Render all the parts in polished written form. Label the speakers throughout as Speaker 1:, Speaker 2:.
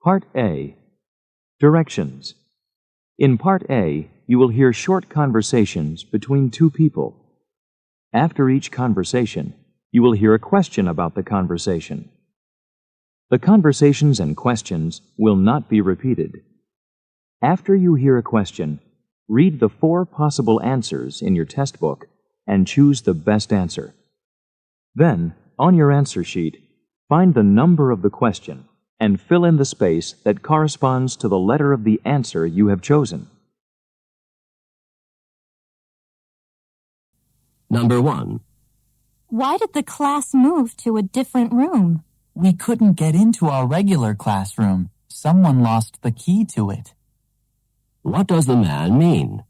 Speaker 1: Part A. Directions. In Part A, you will hear short conversations between two people. After each conversation, you will hear a question about the conversation. The conversations and questions will not be repeated. After you hear a question, read the 4 possible answers in your test book and choose the best answer. Then, on your answer sheet, find the number of the question and fill in the space that corresponds to the letter of the answer you have chosen.
Speaker 2: Number 1.
Speaker 3: Why did the class move to a different room?
Speaker 4: We couldn't get into our regular classroom. Someone lost the key to it.
Speaker 2: What does the man mean?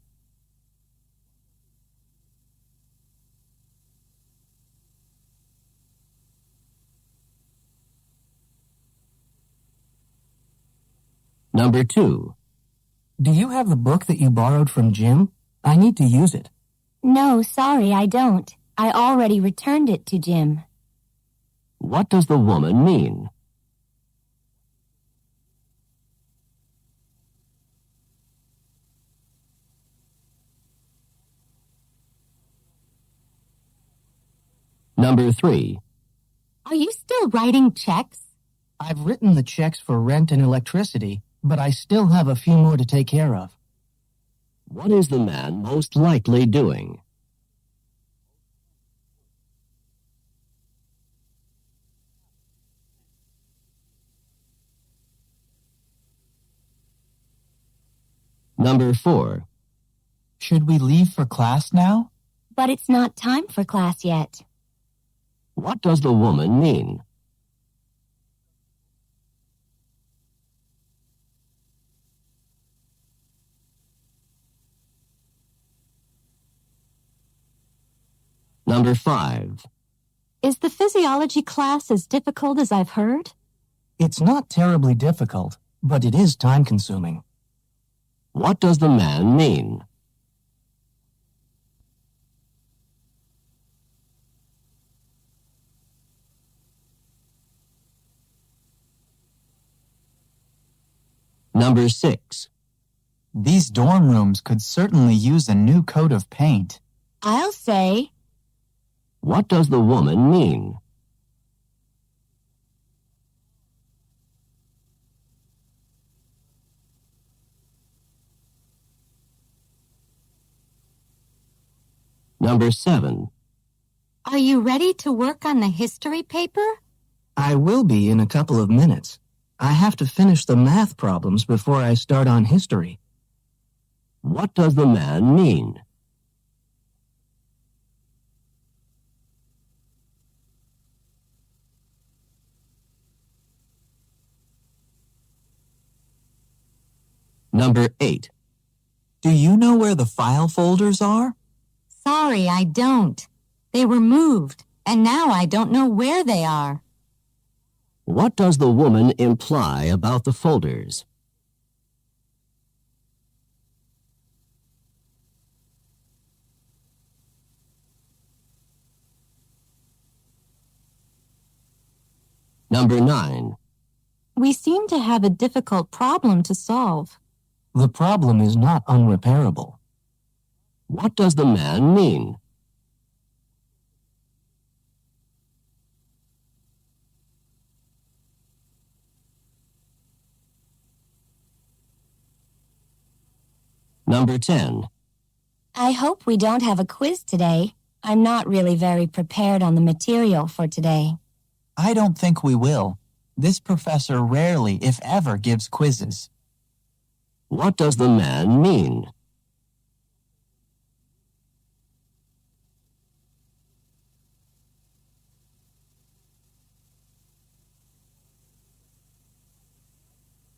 Speaker 2: Number 2.
Speaker 4: Do you have the book that you borrowed from Jim? I need to use it.
Speaker 3: No, sorry, I don't. I already returned it to Jim.
Speaker 2: What does the woman mean? Number 3.
Speaker 3: Are you still writing checks?
Speaker 4: I've written the checks for rent and electricity, but I still have a few more to take care of.
Speaker 2: What is the man most likely doing? Number 4.
Speaker 4: Should we leave for class now?
Speaker 3: But it's not time for class yet.
Speaker 2: What does the woman mean? Number 5.
Speaker 3: Is the physiology class as difficult as I've heard?
Speaker 4: It's not terribly difficult, but it is time-consuming.
Speaker 2: What does the man mean? Number 6.
Speaker 4: These dorm rooms could certainly use a new coat of paint.
Speaker 3: I'll say.
Speaker 2: What does the woman mean? Number 7.
Speaker 3: Are you ready to work on the history paper?
Speaker 4: I will be in a couple of minutes. I have to finish the math problems before I start on history.
Speaker 2: What does the man mean? Number 8.
Speaker 4: Do you know where the file folders are?
Speaker 3: Sorry, I don't. They were moved, and now I don't know where they are.
Speaker 2: What does the woman imply about the folders? Number 9.
Speaker 3: We seem to have a difficult problem to solve.
Speaker 4: The problem is not unrepairable.
Speaker 2: What does the man mean? Number 10.
Speaker 3: I hope we don't have a quiz today. I'm not really very prepared on the material for today.
Speaker 4: I don't think we will. This professor rarely, if ever, gives quizzes.
Speaker 2: What does the man mean?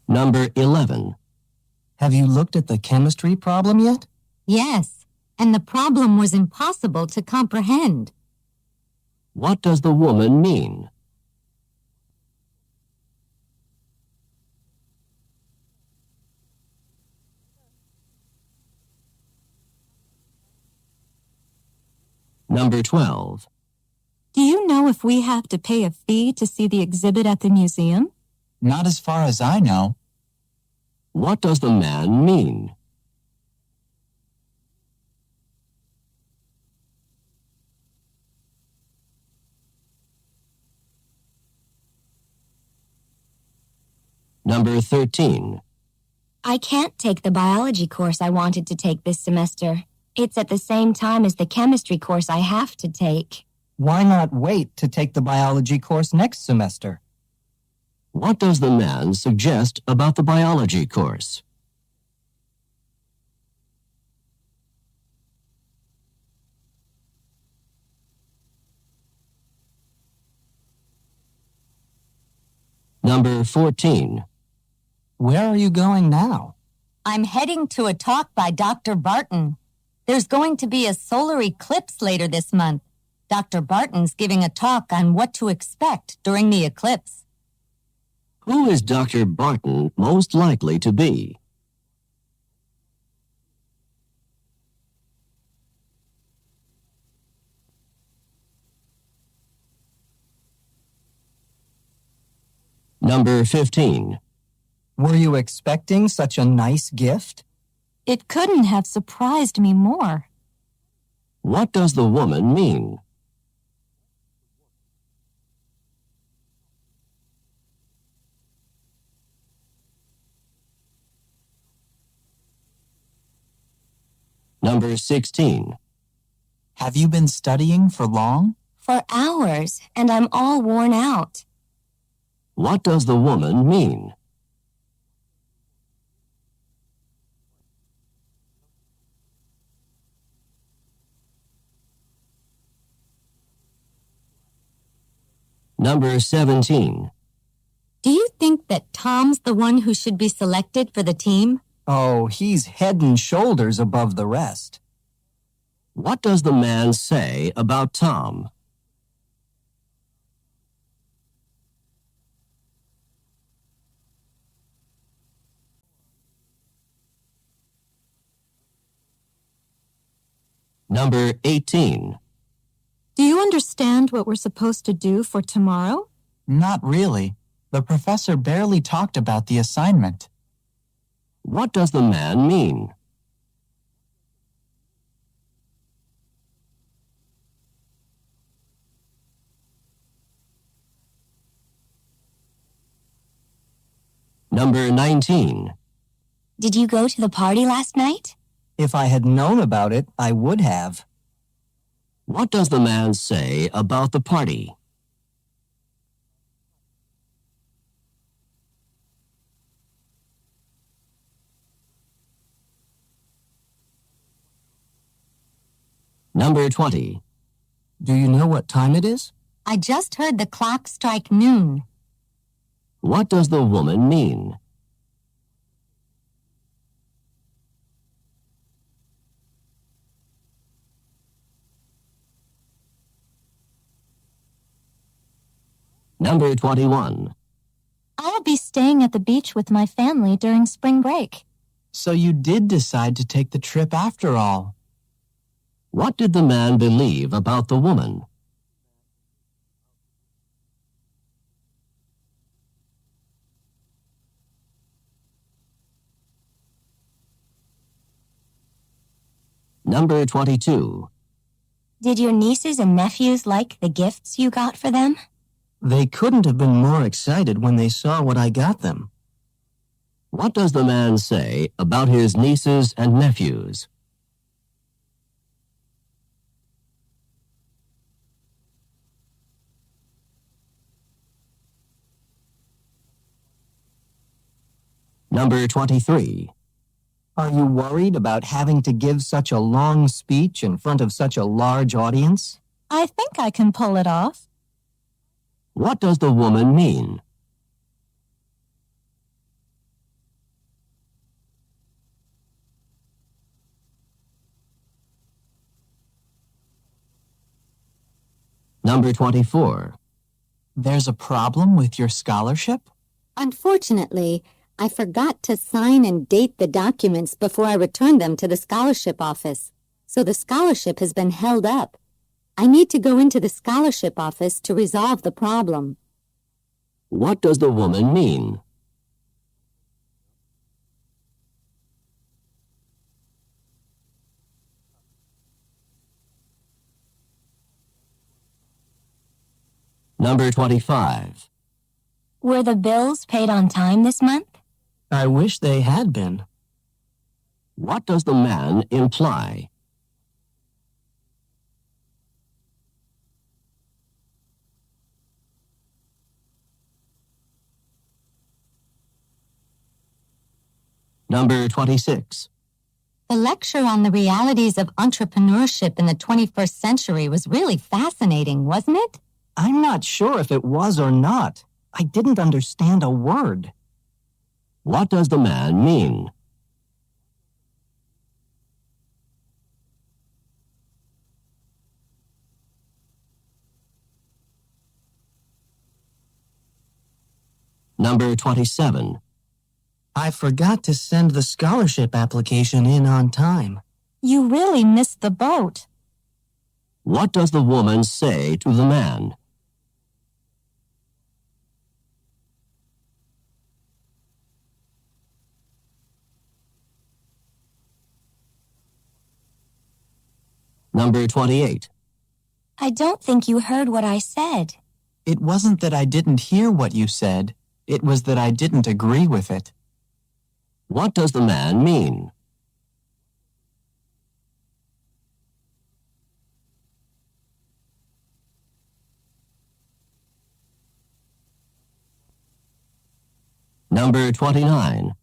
Speaker 2: Number 11.
Speaker 4: Have you looked at the chemistry problem yet?
Speaker 3: Yes, and the problem was impossible to comprehend.
Speaker 2: What does the woman mean? Number 12.
Speaker 3: Do you know if we have to pay a fee to see the exhibit at the museum?
Speaker 5: Not as far as I know.
Speaker 2: What does the man mean? Number 13.
Speaker 3: I can't take the biology course I wanted to take this semester. It's at the same time as the chemistry course I have to take.
Speaker 4: Why not wait to take the biology course next semester?
Speaker 2: What does the man suggest about the biology course? Number 14.
Speaker 4: Where are you going now?
Speaker 6: I'm heading to a talk by Dr. Barton. There's going to be a solar eclipse later this month. Dr. Barton's giving a talk on what to expect during the eclipse.
Speaker 2: Who is Dr. Barton most likely to be? Number 15.
Speaker 4: Were you expecting such a nice gift?
Speaker 6: It couldn't have surprised me more.
Speaker 2: What does the woman mean? Number 16.
Speaker 5: Have you been studying for long?
Speaker 3: For hours, and I'm all worn out.
Speaker 2: What does the woman mean? Number 17.
Speaker 6: Do you think that Tom's the one who should be selected for the team?
Speaker 4: Oh, he's head and shoulders above the rest.
Speaker 2: What does the man say about Tom? Number 18.
Speaker 6: Do you understand what we're supposed to do for tomorrow?
Speaker 5: Not really. The professor barely talked about the assignment.
Speaker 2: What does the man mean? Number 19.
Speaker 3: Did you go to the party last night?
Speaker 4: If I had known about it, I would have.
Speaker 2: What does the man say about the party? Number 20.
Speaker 4: Do you know what time it is?
Speaker 6: I just heard the clock strike noon.
Speaker 2: What does the woman mean? Number 21.
Speaker 6: I'll be staying at the beach with my family during spring break.
Speaker 5: So you did decide to take the trip after all.
Speaker 2: What did the man believe about the woman? Number 22.
Speaker 3: Did your nieces and nephews like the gifts you got for them?
Speaker 4: They couldn't have been more excited when they saw what I got them.
Speaker 2: What does the man say about his nieces and nephews? Number 23.
Speaker 4: Are you worried about having to give such a long speech in front of such a large audience?
Speaker 6: I think I can pull it off.
Speaker 2: What does the woman mean? Number 24.
Speaker 5: There's a problem with your scholarship?
Speaker 6: Unfortunately, I forgot to sign and date the documents before I returned them to the scholarship office, so the scholarship has been held up. I need to go into the scholarship office to resolve the problem.
Speaker 2: What does the woman mean? Number 25.
Speaker 3: Were the bills paid on time this month?
Speaker 4: I wish they had been.
Speaker 2: What does the man imply? Number 26.
Speaker 6: The lecture on the realities of entrepreneurship in the 21st century was really fascinating, wasn't it?
Speaker 4: I'm not sure if it was or not. I didn't understand a word.
Speaker 2: What does the man mean? Number 27.
Speaker 4: I forgot to send the scholarship application in on time.
Speaker 6: You really missed the boat.
Speaker 2: What does the woman say to the man? Number 28.
Speaker 3: I don't think you heard what I said.
Speaker 5: It wasn't that I didn't hear what you said. It was that I didn't agree with it.
Speaker 2: What does the man mean? Number 29.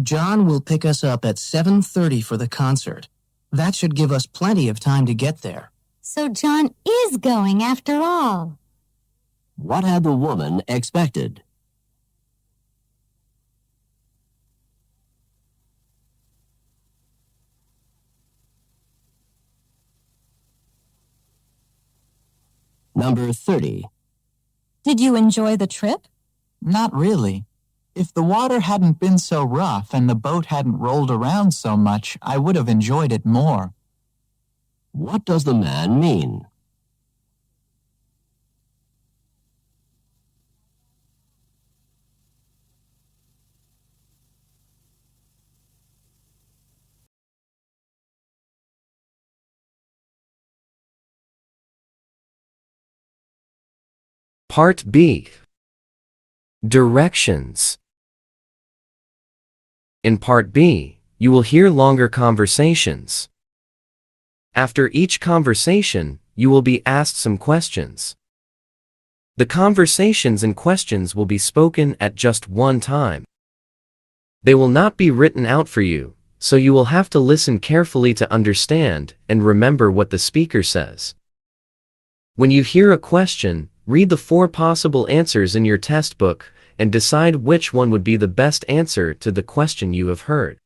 Speaker 4: John will pick us up at 7:30 for the concert. That should give us plenty of time to get there.
Speaker 6: So John is going after all.
Speaker 2: What had the woman expected? Number 30.
Speaker 3: Did you enjoy the trip?
Speaker 5: Not really. If the water hadn't been so rough and the boat hadn't rolled around so much, I would have enjoyed it more.
Speaker 2: What does the man mean?
Speaker 7: Part B. Directions. In Part B, you will hear longer conversations. After each conversation, you will be asked some questions. The conversations and questions will be spoken at just one time. They will not be written out for you, so you will have to listen carefully to understand and remember what the speaker says. When you hear a question, read the 4 possible answers in your test book and decide which one would be the best answer to the question you have heard.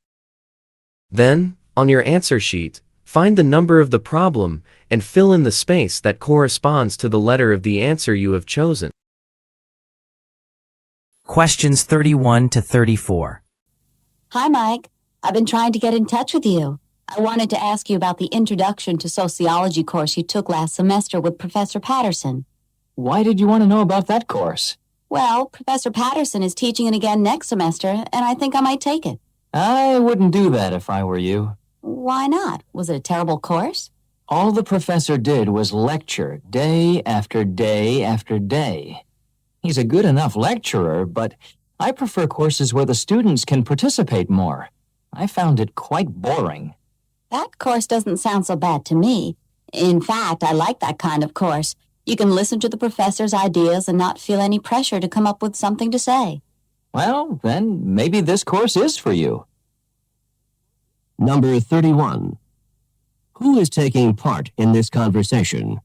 Speaker 7: Then, on your answer sheet, find the number of the problem and fill in the space that corresponds to the letter of the answer you have chosen.
Speaker 8: Questions 31 to 34.
Speaker 9: Hi, Mike. I've been trying to get in touch with you. I wanted to ask you about the Introduction to Sociology course you took last semester with Professor Patterson.
Speaker 10: Why did you want to know about that course?
Speaker 9: Well, Professor Patterson is teaching it again next semester, and I think I might take it.
Speaker 10: I wouldn't do that if I were you.
Speaker 9: Why not? Was it a terrible course?
Speaker 10: All the professor did was lecture day after day after day. He's a good enough lecturer, but I prefer courses where the students can participate more. I found it quite boring.
Speaker 9: That course doesn't sound so bad to me. In fact, I like that kind of course. You can listen to the professor's ideas and not feel any pressure to come up with something to say.
Speaker 10: Well, then maybe this course is for you.
Speaker 2: Number 31. Who is taking part in this conversation?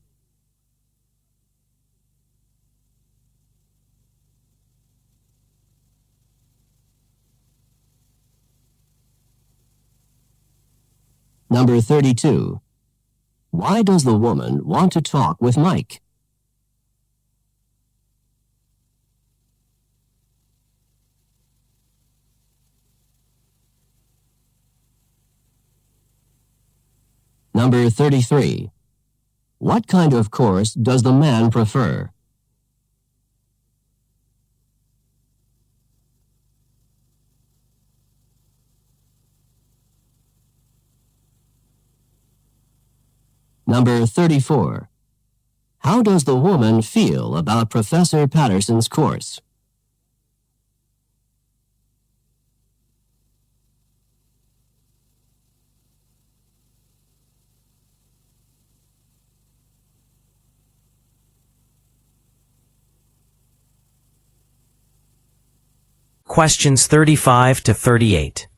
Speaker 2: Number 32. Why does the woman want to talk with Mike? Number 33. What kind of course does the man prefer? Number 34. How does the woman feel about Professor Patterson's course?
Speaker 8: Questions 35 to 38.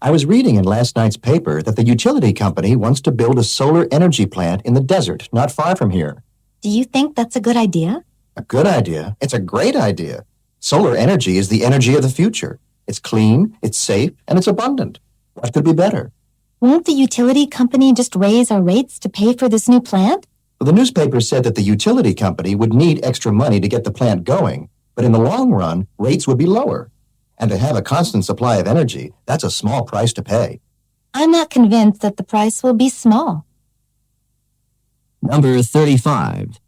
Speaker 11: I was reading in last night's paper that the utility company wants to build a solar energy plant in the desert, not far from here.
Speaker 3: Do you think that's a good idea?
Speaker 11: A good idea? It's a great idea. Solar energy is the energy of the future. It's clean, it's safe, and it's abundant. What could be better?
Speaker 3: Won't the utility company just raise our rates to pay for this new plant?
Speaker 11: The newspaper said that the utility company would need extra money to get the plant going, but in the long run, rates would be lower. And to have a constant supply of energy, that's a small price to pay.
Speaker 3: I'm not convinced that the price will be small.
Speaker 2: Number 35.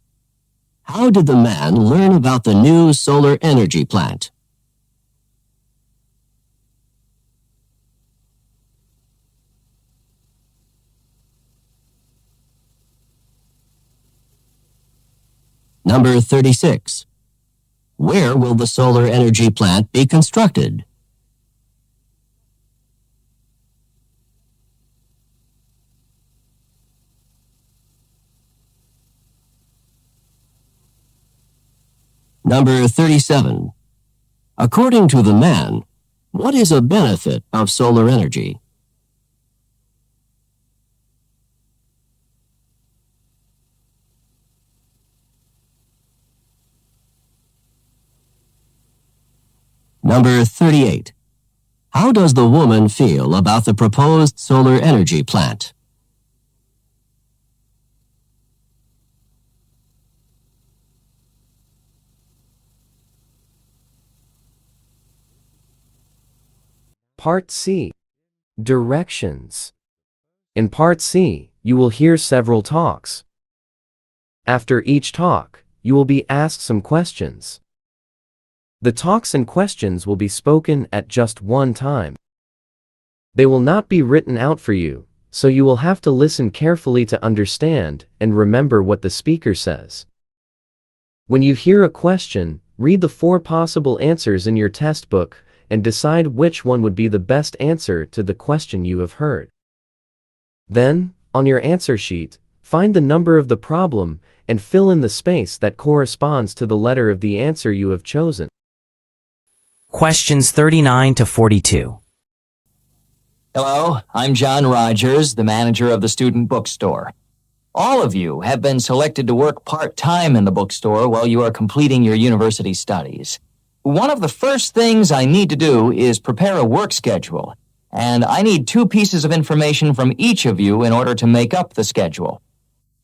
Speaker 2: How did the man learn about the new solar energy plant? Number 36. Where will the solar energy plant be constructed? Number 37. According to the man, what is a benefit of solar energy? Number 38. How does the woman feel about the proposed solar energy plant?
Speaker 7: Part C. Directions. In Part C, you will hear several talks. After each talk, you will be asked some questions. The talks and questions will be spoken at just one time. They will not be written out for you, so you will have to listen carefully to understand and remember what the speaker says. When you hear a question, read the 4 possible answers in your test book and decide which one would be the best answer to the question you have heard. Then, on your answer sheet, find the number of the problem and fill in the space that corresponds to the letter of the answer you have chosen.
Speaker 8: Questions 39 to 42.
Speaker 10: Hello, I'm John Rogers, the manager of the student bookstore. All of you have been selected to work part-time in the bookstore while you are completing your university studies. One of the first things I need to do is prepare a work schedule, and I need 2 pieces of information from each of you in order to make up the schedule.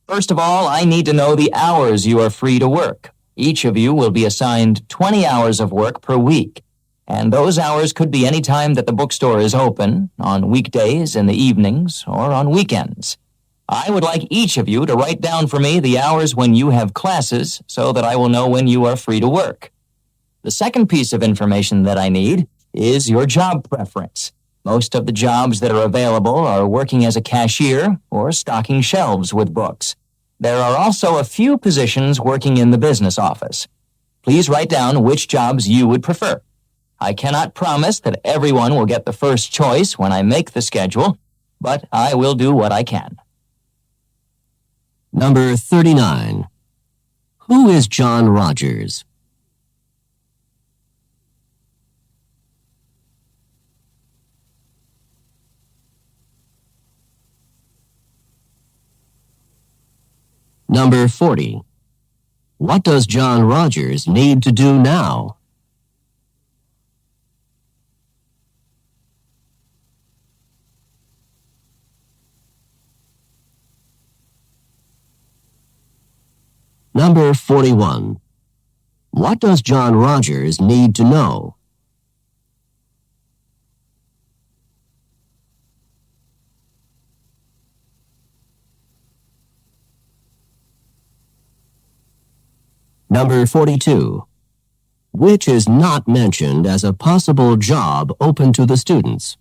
Speaker 10: First of all, I need to know the hours you are free to work. Each of you will be assigned 20 hours of work per week, and those hours could be any time that the bookstore is open, on weekdays, in the evenings, or on weekends. I would like each of you to write down for me the hours when you have classes so that I will know when you are free to work. The second piece of information that I need is your job preference. Most of the jobs that are available are working as a cashier or stocking shelves with books. There are also a few positions working in the business office. Please write down which jobs you would prefer. I cannot promise that everyone will get the first choice when I make the schedule, but I will do what I can.
Speaker 2: Number 39. Who is John Rogers? Number 40. What does John Rogers need to do now? Number 41. What does John Rogers need to know? Number 42. Which is not mentioned as a possible job open to the students?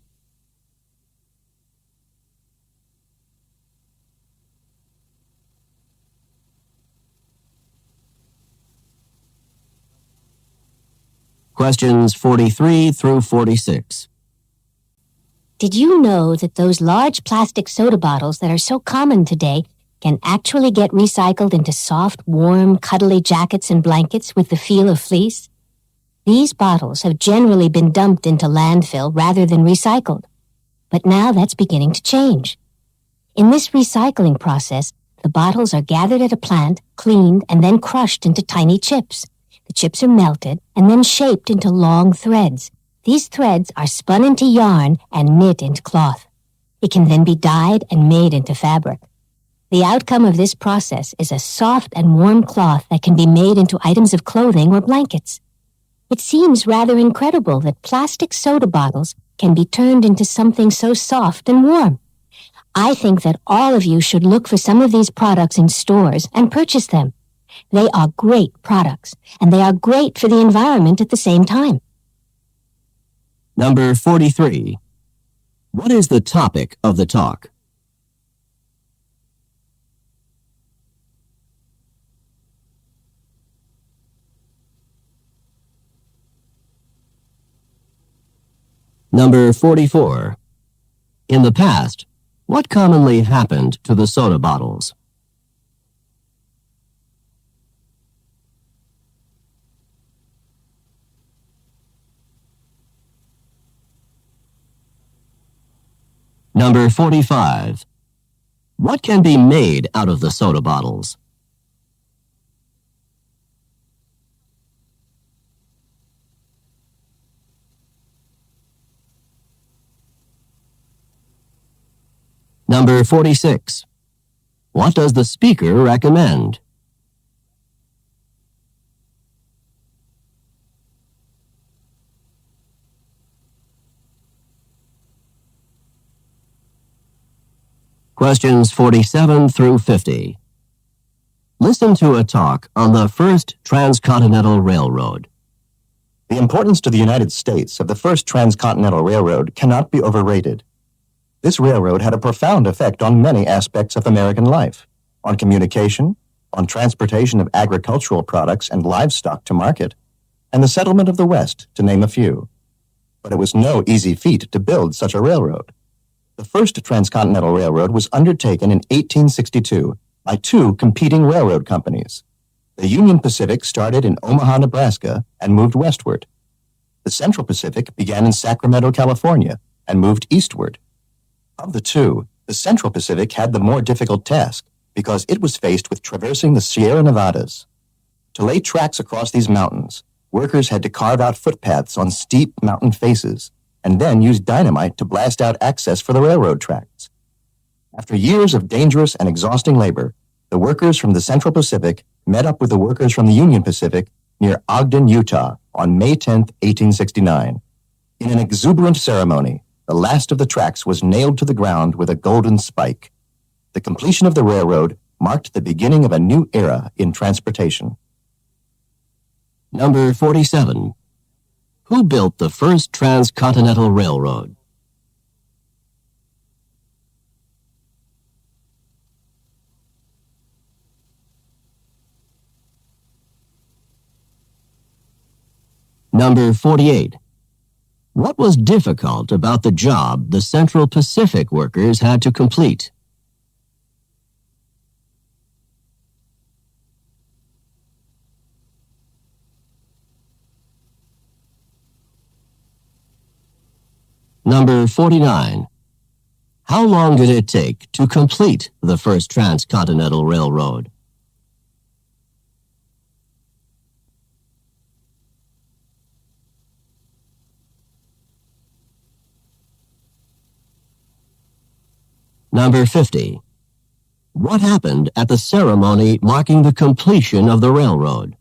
Speaker 2: Questions 43 through 46.
Speaker 12: Did you know that those large plastic soda bottles that are so common today can actually get recycled into soft, warm, cuddly jackets and blankets with the feel of fleece? These bottles have generally been dumped into landfill rather than recycled. But now that's beginning to change. In this recycling process, the bottles are gathered at a plant, cleaned, and then crushed into tiny chips. The chips are melted and then shaped into long threads. These threads are spun into yarn and knit into cloth. It can then be dyed and made into fabric. The outcome of this process is a soft and warm cloth that can be made into items of clothing or blankets. It seems rather incredible that plastic soda bottles can be turned into something so soft and warm. I think that all of you should look for some of these products in stores and purchase them. They are great products, and they are great for the environment at the same time.
Speaker 2: Number 43. What is the topic of the talk? Number 44. In the past, what commonly happened to the soda bottles? Number 45. What can be made out of the soda bottles? Number 46. What does the speaker recommend? Questions 47 through 50. Listen to a talk on the first transcontinental railroad.
Speaker 11: The importance to the United States of the first transcontinental railroad cannot be overrated. This railroad had a profound effect on many aspects of American life, on communication, on transportation of agricultural products and livestock to market, and the settlement of the West, to name a few. But it was no easy feat to build such a railroad. The first transcontinental railroad was undertaken in 1862 by two competing railroad companies. The Union Pacific started in Omaha, Nebraska, and moved westward. The Central Pacific began in Sacramento, California, and moved eastward. Of the two, the Central Pacific had the more difficult task because it was faced with traversing the Sierra Nevadas. To lay tracks across these mountains, workers had to carve out footpaths on steep mountain faces and then use dynamite to blast out access for the railroad tracks. After years of dangerous and exhausting labor, the workers from the Central Pacific met up with the workers from the Union Pacific near Ogden, Utah on May 10, 1869. In an exuberant ceremony, the last of the tracks was nailed to the ground with a golden spike. The completion of the railroad marked the beginning of a new era in transportation.
Speaker 2: Number 47. Who built the first transcontinental railroad? Number 48. What was difficult about the job the Central Pacific workers had to complete? Number 49. How long did it take to complete the first transcontinental railroad? Number 50. What happened at the ceremony marking the completion of the railroad?